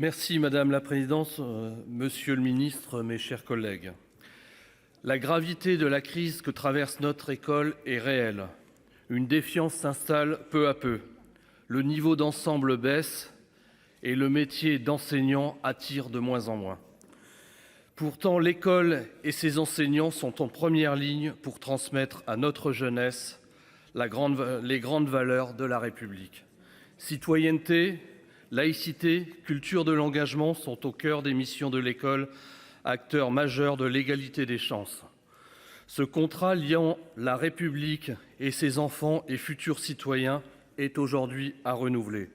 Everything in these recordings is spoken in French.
Merci madame la présidente, monsieur le ministre, mes chers collègues. La gravité de la crise que traverse notre école est réelle. Une défiance s'installe peu à peu. Le niveau d'ensemble baisse et le métier d'enseignant attire de moins en moins. Pourtant, l'école et ses enseignants sont en première ligne pour transmettre à notre jeunesse les grandes valeurs de la République. Citoyenneté, laïcité, culture de l'engagement sont au cœur des missions de l'école, acteurs majeurs de l'égalité des chances. Ce contrat liant la République et ses enfants et futurs citoyens est aujourd'hui à renouveler.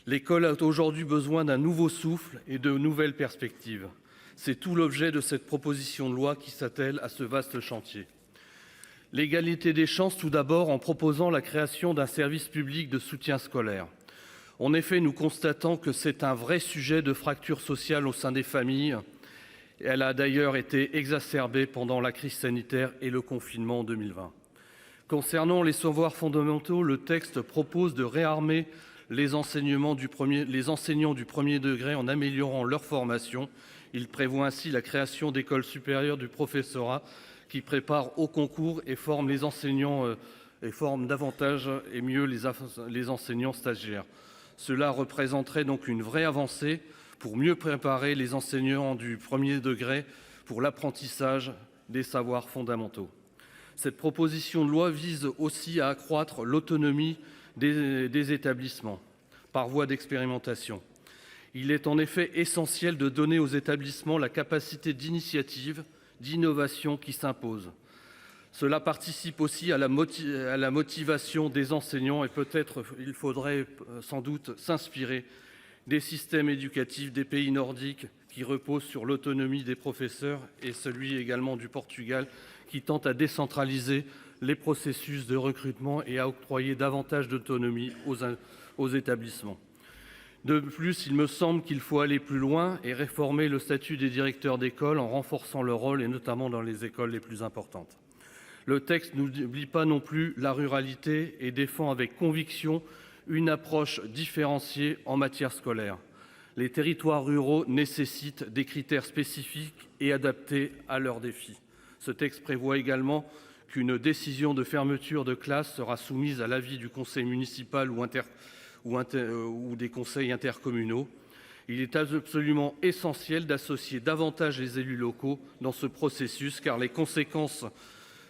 L'école a aujourd'hui besoin d'un nouveau souffle et de nouvelles perspectives. C'est tout l'objet de cette proposition de loi qui s'attelle à ce vaste chantier. L'égalité des chances tout d'abord en proposant la création d'un service public de soutien scolaire. En effet, nous constatons que c'est un vrai sujet de fracture sociale au sein des familles. Elle a d'ailleurs été exacerbée pendant la crise sanitaire et le confinement en 2020. Concernant les savoirs fondamentaux, le texte propose de réarmer les enseignants du premier degré en améliorant leur formation. Il prévoit ainsi la création d'écoles supérieures du professorat qui préparent au concours et forment les enseignants et forment davantage et mieux les enseignants stagiaires. Cela représenterait donc une vraie avancée pour mieux préparer les enseignants du premier degré pour l'apprentissage des savoirs fondamentaux. Cette proposition de loi vise aussi à accroître l'autonomie des établissements par voie d'expérimentation. Il est en effet essentiel de donner aux établissements la capacité d'initiative, d'innovation qui s'impose. Cela participe aussi à la motivation des enseignants et peut-être il faudrait sans doute s'inspirer des systèmes éducatifs des pays nordiques qui reposent sur l'autonomie des professeurs et celui également du Portugal qui tente à décentraliser les processus de recrutement et à octroyer davantage d'autonomie aux établissements. De plus, il me semble qu'il faut aller plus loin et réformer le statut des directeurs d'école en renforçant leur rôle et notamment dans les écoles les plus importantes. Le texte n'oublie pas non plus la ruralité et défend avec conviction une approche différenciée en matière scolaire. Les territoires ruraux nécessitent des critères spécifiques et adaptés à leurs défis. Ce texte prévoit également qu'une décision de fermeture de classe sera soumise à l'avis du conseil municipal ou des conseils intercommunaux. Il est absolument essentiel d'associer davantage les élus locaux dans ce processus car les conséquences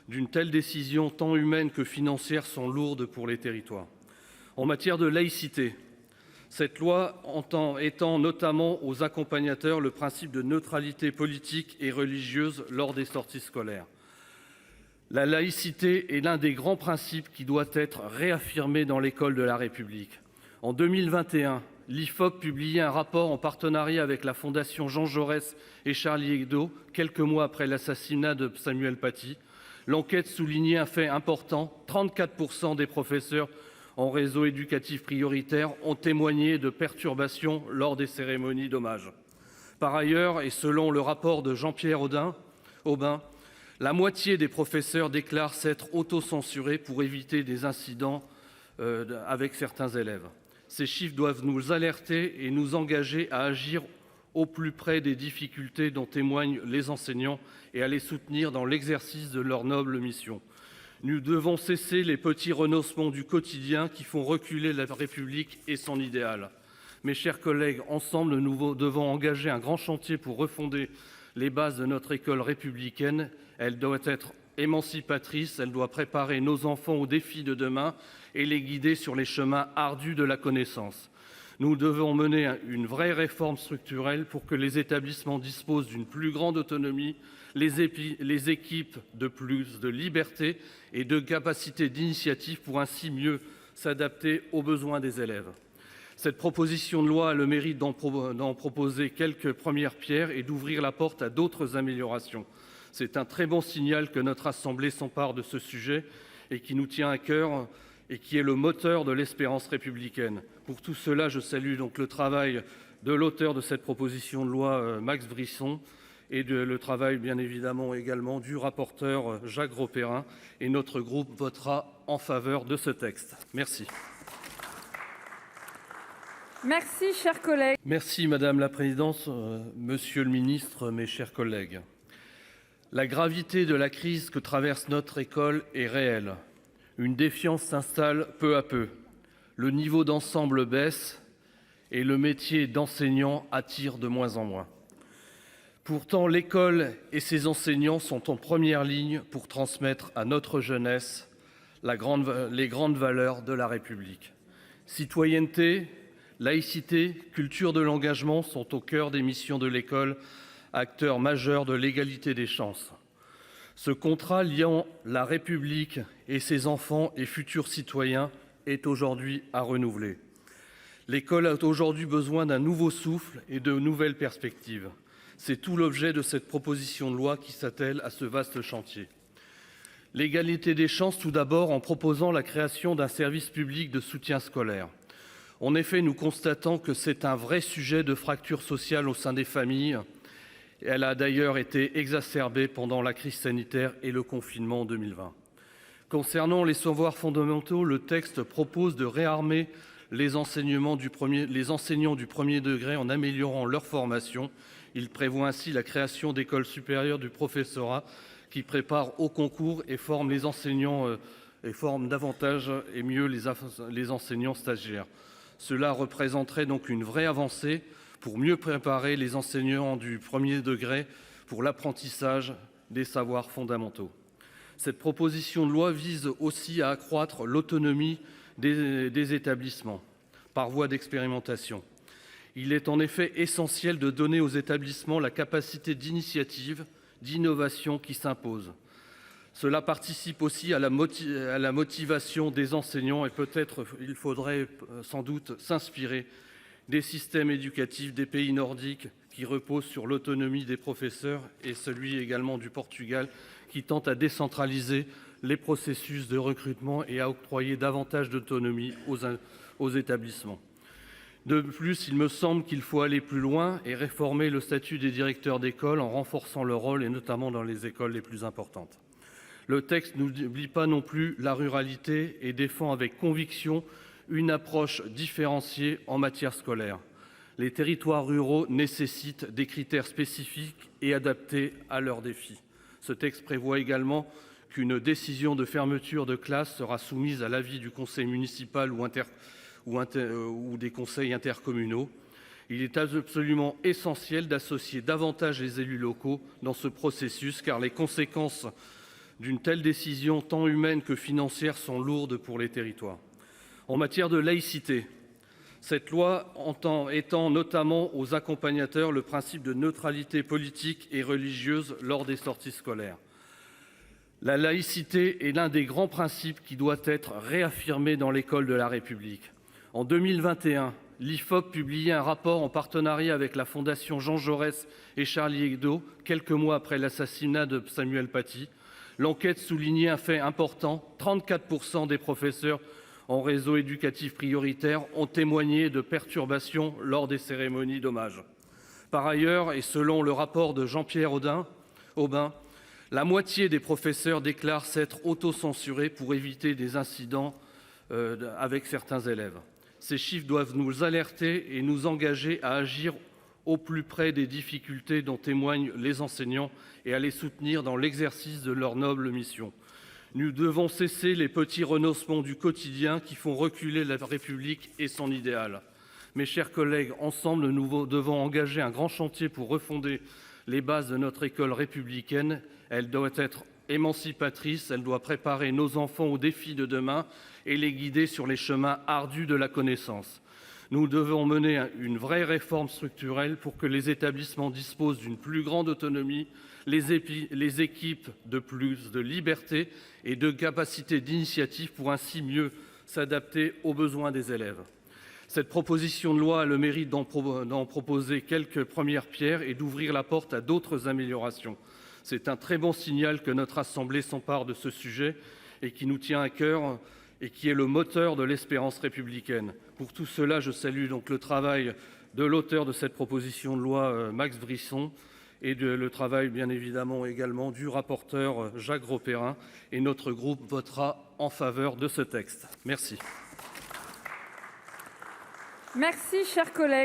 d'une telle décision, tant humaine que financière, sont lourdes pour les territoires. En matière de laïcité, cette loi entend étendre notamment aux accompagnateurs le principe de neutralité politique et religieuse lors des sorties scolaires. La laïcité est l'un des grands principes qui doit être réaffirmé dans l'école de la République. En 2021, l'IFOP publiait un rapport en partenariat avec la Fondation Jean Jaurès et Charlie Hebdo, quelques mois après l'assassinat de Samuel Paty. L'enquête soulignait un fait important, 34% des professeurs en réseau éducatif prioritaire ont témoigné de perturbations lors des cérémonies d'hommage. Par ailleurs, et selon le rapport de Jean-Pierre Aubin, la moitié des professeurs déclarent s'être autocensurés pour éviter des incidents avec certains élèves. Ces chiffres doivent nous alerter et nous engager à agir au plus près des difficultés dont témoignent les enseignants et à les soutenir dans l'exercice de leur noble mission. Nous devons cesser les petits renoncements du quotidien qui font reculer la République et son idéal. Mes chers collègues, ensemble, nous devons engager un grand chantier pour refonder les bases de notre école républicaine. Elle doit être émancipatrice, elle doit préparer nos enfants aux défis de demain et les guider sur les chemins ardus de la connaissance. Nous devons mener une vraie réforme structurelle pour que les établissements disposent d'une plus grande autonomie, les équipes de plus de liberté et de capacité d'initiative pour ainsi mieux s'adapter aux besoins des élèves. Cette proposition de loi a le mérite d'en proposer quelques premières pierres et d'ouvrir la porte à d'autres améliorations. C'est un très bon signal que notre Assemblée s'empare de ce sujet et qui nous tient à cœur et qui est le moteur de l'espérance républicaine. Pour tout cela, je salue donc le travail de l'auteur de cette proposition de loi, Max Brisson, et le travail bien évidemment également du rapporteur Jacques Grosperrin. Et notre groupe votera en faveur de ce texte. Merci. Merci, cher collègue. Merci madame la présidente, monsieur le ministre, mes chers collègues. La gravité de la crise que traverse notre école est réelle. Une défiance s'installe peu à peu. Le niveau d'ensemble baisse et le métier d'enseignant attire de moins en moins. Pourtant, l'école et ses enseignants sont en première ligne pour transmettre à notre jeunesse les grandes valeurs de la République. Citoyenneté, laïcité, culture de l'engagement sont au cœur des missions de l'école, acteurs majeurs de l'égalité des chances. Ce contrat liant la République et ses enfants et futurs citoyens est aujourd'hui à renouveler. L'école a aujourd'hui besoin d'un nouveau souffle et de nouvelles perspectives. C'est tout l'objet de cette proposition de loi qui s'attelle à ce vaste chantier. L'égalité des chances, tout d'abord, en proposant la création d'un service public de soutien scolaire. En effet, nous constatons que c'est un vrai sujet de fracture sociale au sein des familles. Elle a d'ailleurs été exacerbée pendant la crise sanitaire et le confinement en 2020. Concernant les savoirs fondamentaux, le texte propose de réarmer les enseignants du premier degré en améliorant leur formation. Il prévoit ainsi la création d'écoles supérieures du professorat qui préparent au concours et forment les enseignants et forment davantage et mieux les enseignants stagiaires. Cela représenterait donc une vraie avancée pour mieux préparer les enseignants du premier degré pour l'apprentissage des savoirs fondamentaux. Cette proposition de loi vise aussi à accroître l'autonomie des établissements par voie d'expérimentation. Il est en effet essentiel de donner aux établissements la capacité d'initiative, d'innovation qui s'impose. Cela participe aussi à la motivation des enseignants et peut-être il faudrait sans doute s'inspirer des systèmes éducatifs des pays nordiques qui reposent sur l'autonomie des professeurs et celui également du Portugal qui tente à décentraliser les processus de recrutement et à octroyer davantage d'autonomie aux établissements. De plus, il me semble qu'il faut aller plus loin et réformer le statut des directeurs d'école en renforçant leur rôle et notamment dans les écoles les plus importantes. Le texte n'oublie pas non plus la ruralité et défend avec conviction une approche différenciée en matière scolaire. Les territoires ruraux nécessitent des critères spécifiques et adaptés à leurs défis. Ce texte prévoit également qu'une décision de fermeture de classe sera soumise à l'avis du conseil municipal ou des conseils intercommunaux. Il est absolument essentiel d'associer davantage les élus locaux dans ce processus car les conséquences d'une telle décision, tant humaine que financière, sont lourdes pour les territoires. En matière de laïcité, cette loi entend étendre notamment aux accompagnateurs le principe de neutralité politique et religieuse lors des sorties scolaires. La laïcité est l'un des grands principes qui doit être réaffirmé dans l'école de la République. En 2021, l'IFOP publiait un rapport en partenariat avec la Fondation Jean Jaurès et Charlie Hebdo, quelques mois après l'assassinat de Samuel Paty. L'enquête soulignait un fait important, 34% des professeurs en réseau éducatif prioritaire ont témoigné de perturbations lors des cérémonies d'hommage. Par ailleurs, et selon le rapport de Jean-Pierre Aubin, la moitié des professeurs déclarent s'être autocensurés pour éviter des incidents avec certains élèves. Ces chiffres doivent nous alerter et nous engager à agir au plus près des difficultés dont témoignent les enseignants et à les soutenir dans l'exercice de leur noble mission. Nous devons cesser les petits renoncements du quotidien qui font reculer la République et son idéal. Mes chers collègues, ensemble, nous devons engager un grand chantier pour refonder les bases de notre école républicaine. Elle doit être émancipatrice, elle doit préparer nos enfants aux défis de demain et les guider sur les chemins ardus de la connaissance. Nous devons mener une vraie réforme structurelle pour que les établissements disposent d'une plus grande autonomie, les équipes de plus de liberté et de capacité d'initiative pour ainsi mieux s'adapter aux besoins des élèves. Cette proposition de loi a le mérite d'en proposer quelques premières pierres et d'ouvrir la porte à d'autres améliorations. C'est un très bon signal que notre Assemblée s'empare de ce sujet et qui nous tient à cœur et qui est le moteur de l'espérance républicaine. Pour tout cela, je salue donc le travail de l'auteur de cette proposition de loi, Max Brisson, et le travail bien évidemment également du rapporteur Jacques Grosperrin. Et notre groupe votera en faveur de ce texte. Merci. Merci, cher collègue.